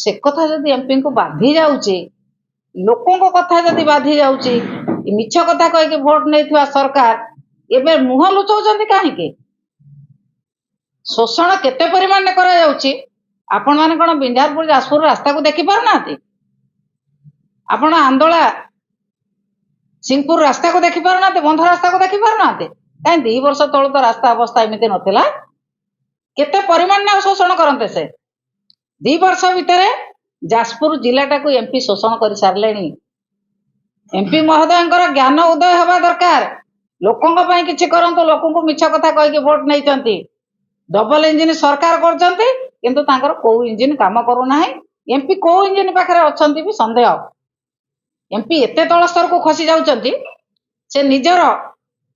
से कथा जदि एमपी को बाधी जाऊँगी लोकों कथा जदि बाधी जाऊँगी मिछ कथा कहीकि भोट नहीं सरकार एबे मुह लुचाउछन्ति काहेकि शोषण केते परिमाण करा जाउछि आपण माने कोन बिंझारपुर जाजपुर रास्ता को देखि पार नाथि आपण आंदोला सिंहपुर रास्ता को देखि पार नाथि बंध रास्ता को देखि पार नाथि काई 2 वर्ष तळ तो रास्ता अवस्था एमिति नथिला केते परिमाण ना शोषण करन्ते से 2 वर्ष भितरे जाजपुर जिलाटा को एमपी शोषण कर सारलेनी एमपी महोदयंकर ज्ञान उदय हवा दरकार लोकों पई किछि करंतो लोकों को मिछ कथा कहि के वोट नै चंती डबल इंजिन सरकार करचंती किंतु तांकर को इंजिन काम करू नाही एमपी को इंजिन पाखरे अछंती भी संदेह एमपी एते तळ स्तर को खसी जाउचंती से निजर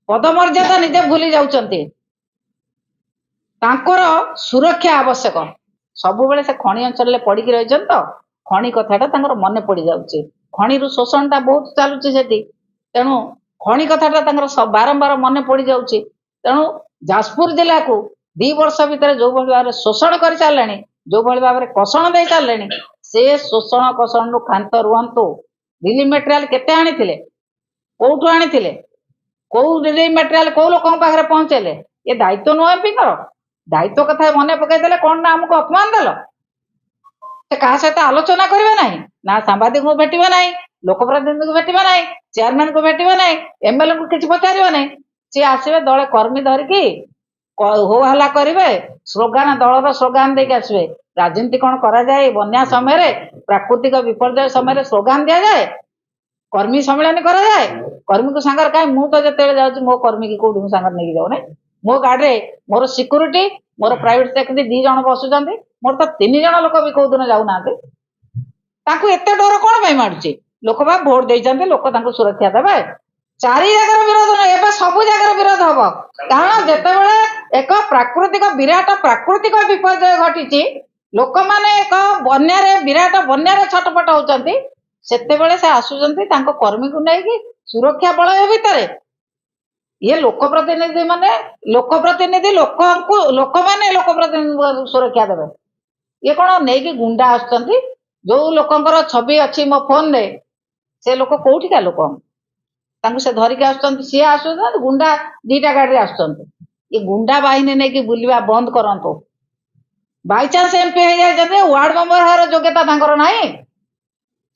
पदमर्यादा निजे भूली जाउचंती तांकर सुरक्षा आवश्यक सब बेले से खणी अंचल पड़ी रही तो खणी कथाटा तांकर मन पड़ी जाउची खणी रु शोषणटा बहुत चालुची सेठी तेणु खणी कथाटा तांकर बारंबार मन पड़ी जाउची तेणु जाजपुर जिला को 2 वर्ष भितर जो भली भाव शोषण कर सारे जो भली भाव कषण दे सारे से शोषण कषण खांत रुहतु रिलीफ मटेरियल केते आनी कौटू आनी कौ रिलीफ मटेरियल कौ लोक पाखे पहुंचेले ये दायित्व नुह एमपी दायित्व कथा मन पकईदे कौन ना आमको अपमान देल से क्या सहित आलोचना करेंगे ना ना सांबादिक को भेटे ना लोकप्रतिनिधि को भेटे ना चेयरमैन को भेटे ना एमएलए को किसी पचारे ना सी आसवे दले कर्मी धरिकी हो हल्ला करेंगे स्लोगान दलर स्लोगान देके आसवे राजनीति कौन करा जाए बन्या समय प्राकृतिक विपर्य समय स्लोगान दि जाए कर्मी सम्मेलन करा जाए कर्मी को सांगर कहीं मुझे जो जाऊँ मो कर्मी की कौटी सांगर नहीं जाऊँ मो गाड़ी मोर सिक्यूरीटी मोर प्राइवेट सेक्रेटरी 2 जन बसुंट मोर तो 3 जन लोक भी कौ दिन जाऊना एत डर कौन मारुचे लोक बा भोट देते लोक सुरक्षा देवे 4 जगह विरोध नहीं सब जगह विरोध हम कारण जितेबाला एक प्राकृतिक विराट प्राकृतिक विपर्य घटी लोक मैंने एक बन्या विराट बन्या छटपट होती से आसुंच कर्मी को लेकिन सुरक्षा बल भितर ये लोकप्रतिनिधि माने लोकप्रतिनिधि लोक मैंने लोकप्रतिनिधि सुरक्षा देवे ये कौन नहीं गुंडा आसुंच जो लोकंर छवि अच्छी मो फोन रे से लोक कौटिका लोक से धरिकी आसुंच सी आसुं गुंडा 2टा गाड़ी आसुंच ये गुंडा बाहिनी नहीं बुलवा बंद करंतु बाई चांस एमपी हो जाए वार्ड मेंबर हर योग्यता ना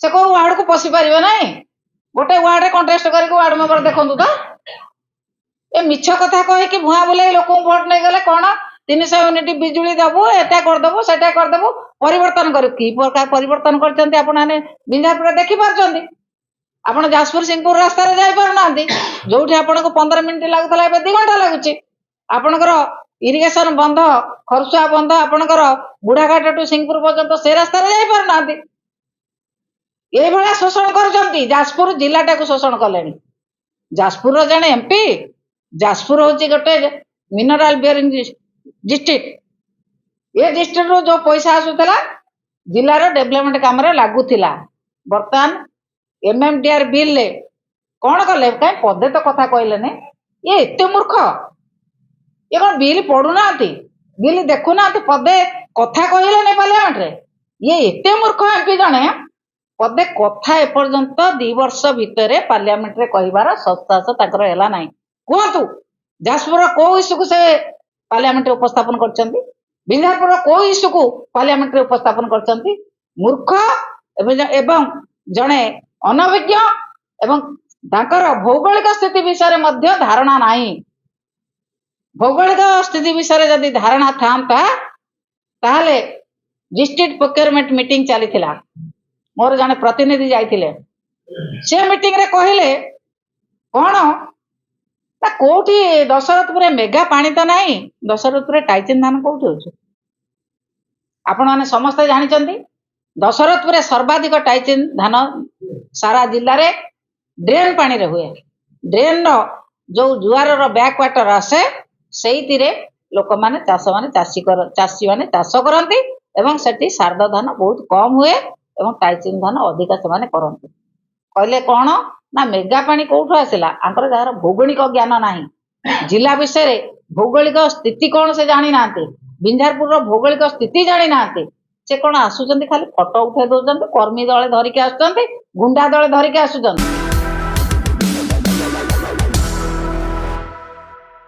से कौ वार्ड को पशि पारे ना गोटे वार्ड कंटेस्ट करके वार्ड मेंबर देखु तो ए मिछ कथा कहीकि भुआ बुले लोक भोट नहीं गले कौन 300 यूनिट बिजुली दबु एटा करदेबु सेटा करदेबु परिवर्तन कर कि प्रकार परिवर्तन करचंती आपण माने बिंझारपुर देखि पारचंती आपण जाजपुर सिंहपुर रास्ता रे जाई पार नांती जोठी आपण को 15 मिनिट लागुतला एबे 2 घंटा लागुची आपणकर इरिगेशन बंद खरसुआ बंद आपणकर बुढ़ाघाट टू सिंहपुर पर्यंत से रास्ता रे जाई पार नांती ए भला शोषण करचंती जाजपुर जिल्लाटा को शोषण कलेनी जाजपुर रो जने एमपी जाजपुर होची गोटे मिनरल बेयरिंग डिस्ट्रिक्ट ये डिस्ट्रिक्ट रो जो पैसा आसुतला जिलार डेवलपमेंट काम रे लागुथिला बर्तमान एमएमडीआर बिल ले कौन कले कहीं पदे तो कथा कहले ने ये एते मूर्ख ये कौन बिल पढ़ुना बिल देखुना पदे कथा कहले ने पार्लियामेंट रे ये एते मूर्ख एमपी जने पदे कथा एपर्यंत 2 वर्ष भितर पार्लियामेंट रे कहिबार सत्साहस ताकर हैला नाही कहतु जाजपुर को इश्यू को से पार्लियामेंट उपस्थापन करचंती बिंझारपुर को इश्यू को पार्लियामेंट उपस्थापन करचंती मूर्ख एवं जड़े अनभिज्ञ एवं ताकर भौगोलिक स्थिति विषय मध्य धारणा नाही भौगोलिक स्थिति विषय जदि धारणा था ताहले डिस्ट्रिक्ट प्रोक्योरमेंट मीटिंग चली मोर जने प्रतिनिधि जाइथिले से मीटिंग रे कहले कौन कोठी दशरथपुर मेगा पानी तो नहीं दशरथपुर टाइचिन धान कौटी हो आपण मैंने समस्ते जानी दशरथपुर सर्वाधिक टाइचिन धान सारा जिले में ड्रेन पानी रे हुए ड्रेन जो जुआर बैक वाटर आसे से लोक मैंने चाषी मैंने चाष करती एवं सेठी शारदा धान बहुत कम हुए एवं टाइचिन धान अधिका से करते कहले कौन ना मेगा पानी कौटू आसला आंकर जार भौगोलिक ज्ञान नाही जिला विषय भौगोलिक स्थिति कौन से जानी ना बिंझारपुर भौगोलिक स्थिति जानी ना ସେ କଣ ଆସୁଛନ୍ତି ଖାଲି ଫଟୋ ଉଠେଇ ଦଉଛନ୍ତି, କର୍ମୀ ଦଳେ ଧରିକି ଆସୁଛନ୍ତି, ଗୁଣ୍ଡା ଦଳେ ଧରିକି ଆସୁଛନ୍ତି।